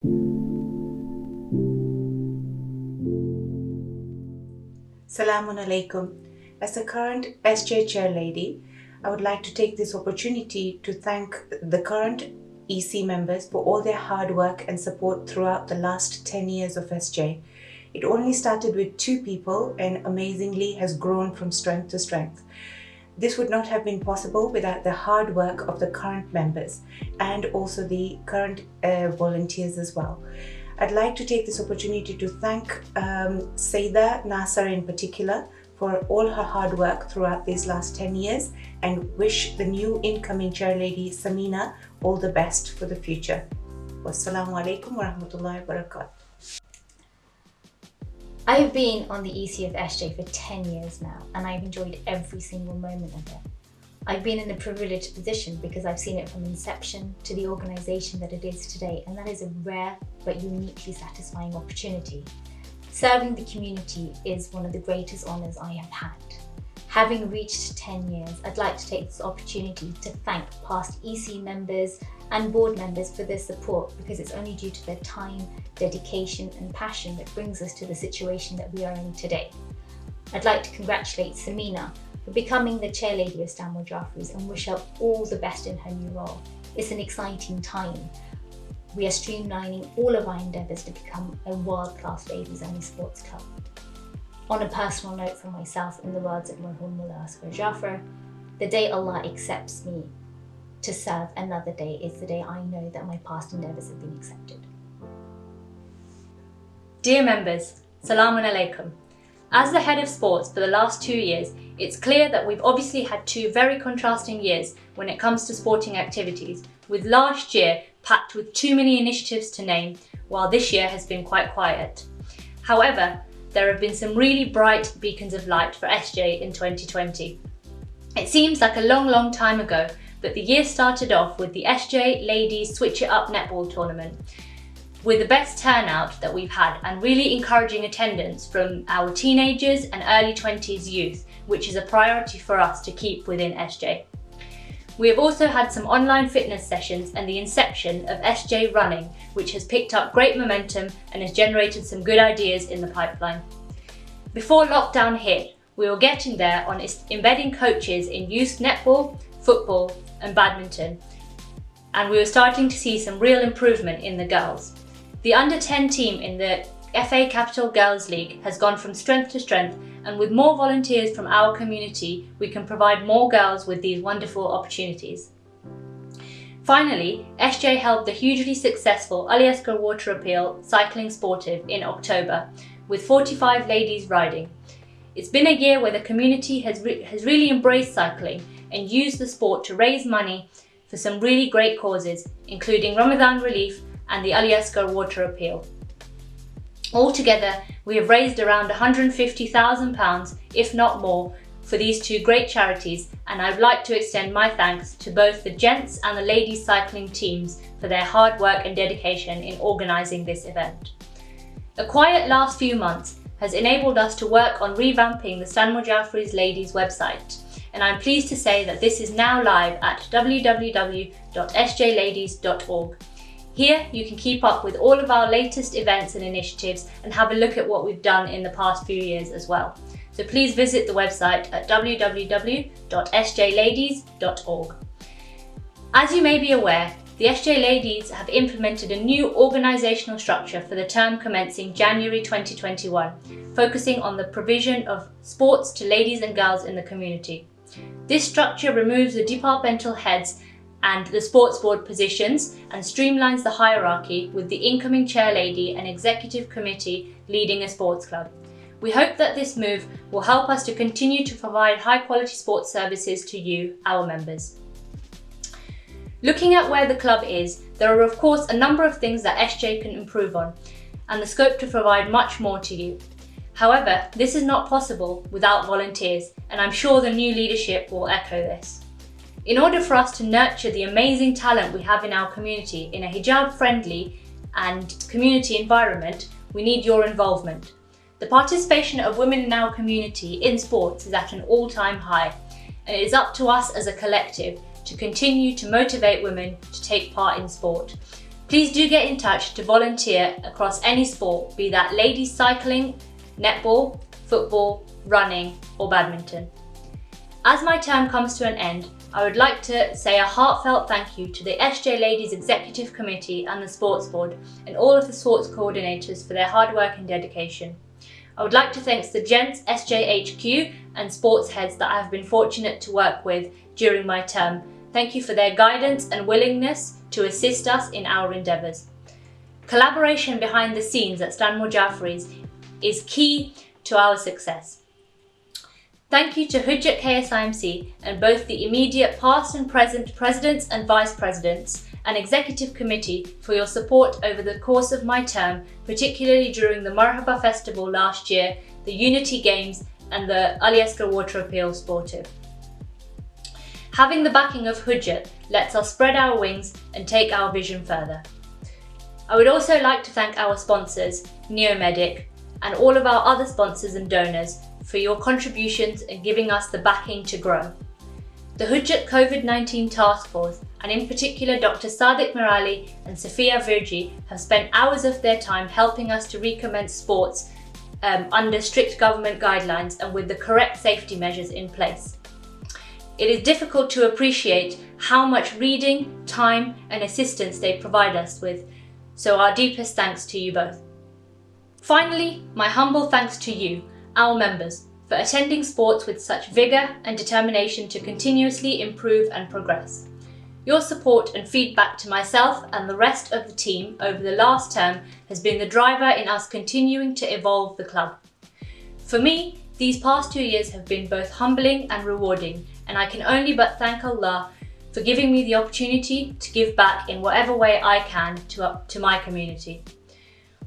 Assalamu alaikum. As the current SJ Chairlady, I would like to take this opportunity to thank the current EC members for all their hard work and support throughout the last 10 years of SJ. It only started with 2 people and amazingly has grown from strength to strength. This would not have been possible without the hard work of the current members and also the current volunteers as well. I'd like to take this opportunity to thank Saida Nasser in particular for all her hard work throughout these last 10 years and wish the new incoming Chairlady Samina all the best for the future. Wassalamu alaikum wa rahmatullahi wa barakatuh. I have been on the EC of SJ for 10 years now, and I've enjoyed every single moment of it. I've been in a privileged position because I've seen it from inception to the organisation that it is today, and that is a rare but uniquely satisfying opportunity. Serving the community is one of the greatest honours I have had. Having reached 10 years, I'd like to take this opportunity to thank past EC members and board members for their support, because it's only due to their time, dedication and passion that brings us to the situation that we are in today. I'd like to congratulate Samina for becoming the Chairlady of Stanmore Jafferys and wish her all the best in her new role. It's an exciting time. We are streamlining all of our endeavours to become a world-class ladies-only sports club. On a personal note from myself, in the words of Marhum Mullah Asghar Jafar, the day Allah accepts me to serve another day is the day I know that my past endeavours have been accepted. Dear members, Salamun Alaikum. As the head of sports for the last 2 years, it's clear that we've obviously had 2 very contrasting years when it comes to sporting activities, with last year packed with too many initiatives to name, while this year has been quite quiet. However, there have been some really bright beacons of light for SJ in 2020. It seems like a long time ago, but the year started off with the SJ Ladies Switch It Up netball tournament, with the best turnout that we've had and really encouraging attendance from our teenagers and early 20s youth, which is a priority for us to keep within SJ. We have also had some online fitness sessions and the inception of SJ Running, which has picked up great momentum and has generated some good ideas in the pipeline. Before lockdown hit, we were getting there on embedding coaches in youth netball, football and badminton, and we were starting to see some real improvement in the girls. The under-10 team in the FA Capital Girls League has gone from strength to strength, and with more volunteers from our community, we can provide more girls with these wonderful opportunities. Finally, SJ held the hugely successful Allidina Water Appeal Cycling Sportive in October, with 45 ladies riding. It's been a year where the community has really embraced cycling and used the sport to raise money for some really great causes, including Ramadan Relief and the Allidina Water Appeal. Altogether, we have raised around £150,000, if not more, for these 2 great charities, and I'd like to extend my thanks to both the gents and the ladies cycling teams for their hard work and dedication in organising this event. A quiet last few months has enabled us to work on revamping the Stanmore Jafferys ladies website, and I'm pleased to say that this is now live at www.sjladies.org. Here you can keep up with all of our latest events and initiatives and have a look at what we've done in the past few years as well. So please visit the website at www.sjladies.org. As you may be aware, the SJ Ladies have implemented a new organisational structure for the term commencing January 2021, focusing on the provision of sports to ladies and girls in the community. This structure removes the departmental heads and the sports board positions and streamlines the hierarchy, with the incoming Chairlady and Executive Committee leading a sports club. We hope that this move will help us to continue to provide high quality sports services to you, our members. Looking at where the club is, there are of course a number of things that SJ can improve on, and the scope to provide much more to you. However, this is not possible without volunteers, and I'm sure the new leadership will echo this. In order for us to nurture the amazing talent we have in our community in a hijab-friendly and community environment, we need your involvement. The participation of women in our community in sports is at an all-time high, and it is up to us as a collective to continue to motivate women to take part in sport. Please do get in touch to volunteer across any sport, be that ladies cycling, netball, football, running or badminton. As my term comes to an end, I would like to say a heartfelt thank you to the SJ Ladies Executive Committee and the Sports Board and all of the sports coordinators for their hard work and dedication. I would like to thank the Gents SJHQ and sports heads that I have been fortunate to work with during my term. Thank you for their guidance and willingness to assist us in our endeavours. Collaboration behind the scenes at Stanmore Jafferys is key to our success. Thank you to Hujjat KSIMC and both the immediate past and present presidents and vice presidents and executive committee for your support over the course of my term, particularly during the Marhaba Festival last year, the Unity Games and the Allidina Water Appeal Sportive. Having the backing of Hujjat lets us spread our wings and take our vision further. I would also like to thank our sponsors, Neomedic, and all of our other sponsors and donors for your contributions and giving us the backing to grow. The Hujjat COVID-19 Task Force, and in particular Dr. Sadiq Merali and Sabiha Virji, have spent hours of their time helping us to recommence sports under strict government guidelines and with the correct safety measures in place. It is difficult to appreciate how much reading, time and assistance they provide us with, so our deepest thanks to you both. Finally, my humble thanks to you, our members, for attending sports with such vigour and determination to continuously improve and progress. Your support and feedback to myself and the rest of the team over the last term has been the driver in us continuing to evolve the club. For me, these past 2 years have been both humbling and rewarding, and I can only but thank Allah for giving me the opportunity to give back in whatever way I can to my community.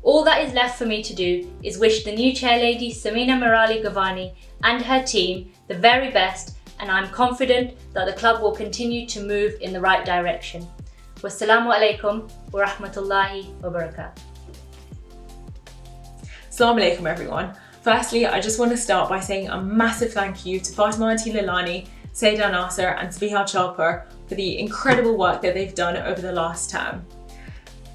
All that is left for me to do is wish the new Chairlady Samina Merali Govani and her team the very best, and I'm confident that the club will continue to move in the right direction. Wassalamu alaikum wa rahmatullahi wa barakatuh. Assalamu alaikum everyone. Firstly, I just want to start by saying a massive thank you to Fatemah Lalji, Sayyidah Nasser and Sabiha Chagpar for the incredible work that they've done over the last term.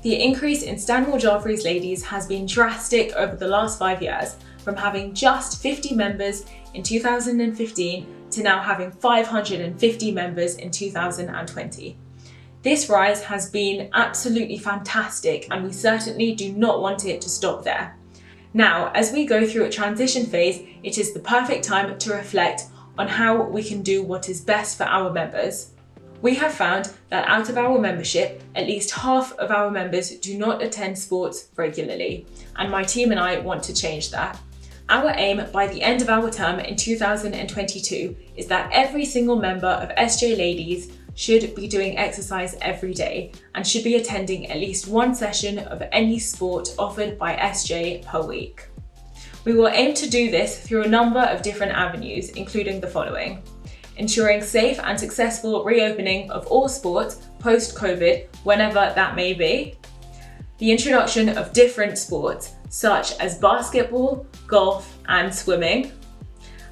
The increase in Stanmore Jafferys ladies has been drastic over the last 5 years, from having just 50 members in 2015 to now having 550 members in 2020. This rise has been absolutely fantastic, and we certainly do not want it to stop there. Now, as we go through a transition phase, it is the perfect time to reflect on how we can do what is best for our members. We have found that out of our membership, at least half of our members do not attend sports regularly, and my team and I want to change that. Our aim by the end of our term in 2022 is that every single member of SJ Ladies should be doing exercise every day and should be attending at least one session of any sport offered by SJ per week. We will aim to do this through a number of different avenues, including the following: ensuring safe and successful reopening of all sports post-COVID, whenever that may be; the introduction of different sports such as basketball, golf and swimming;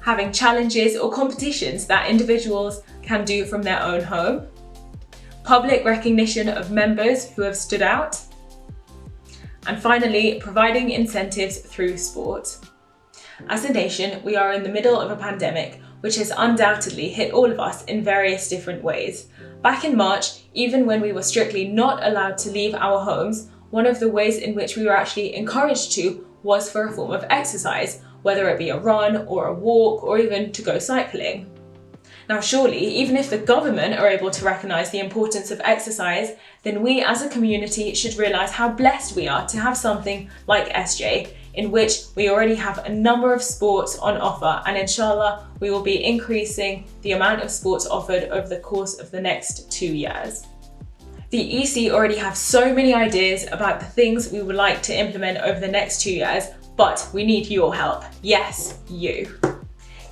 having challenges or competitions that individuals can do from their own home; public recognition of members who have stood out; and finally, providing incentives through sport. As a nation, we are in the middle of a pandemic which has undoubtedly hit all of us in various different ways. Back in March, even when we were strictly not allowed to leave our homes, one of the ways in which we were actually encouraged to was for a form of exercise, whether it be a run or a walk or even to go cycling. Now surely, even if the government are able to recognise the importance of exercise, then we as a community should realise how blessed we are to have something like SJ, in which we already have a number of sports on offer, and inshallah we will be increasing the amount of sports offered over the course of the next 2 years. The EC already have so many ideas about the things we would like to implement over the next 2 years, but we need your help. Yes, you.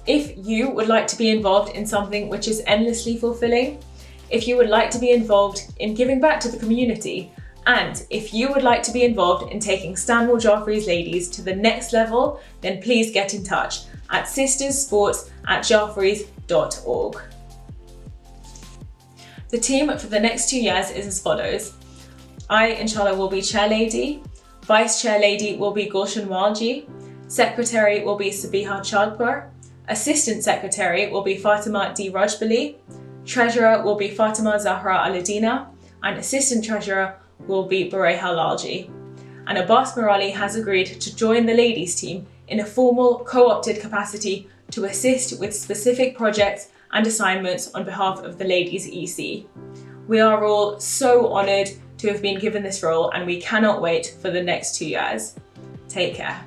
If you would like to be involved in something which is endlessly fulfilling, if you would like to be involved in giving back to the community, and if you would like to be involved in taking Stanmore Jafferys ladies to the next level, then please get in touch at sisterssports@jafferys.org. The team for the next 2 years is as follows: I, inshallah, will be Chairlady. Vice Chairlady will be Gulshan Walji. Secretary will be Sabiha Chagpar. Assistant Secretary will be Fatemah Rajabali. Treasurer will be Fatemah Zahra Allidina. And Assistant Treasurer will be Burayha Lalji. And Abbas Merali has agreed to join the ladies team in a formal co-opted capacity to assist with specific projects and assignments on behalf of the ladies EC. We are all so honoured to have been given this role and we cannot wait for the next 2 years. Take care.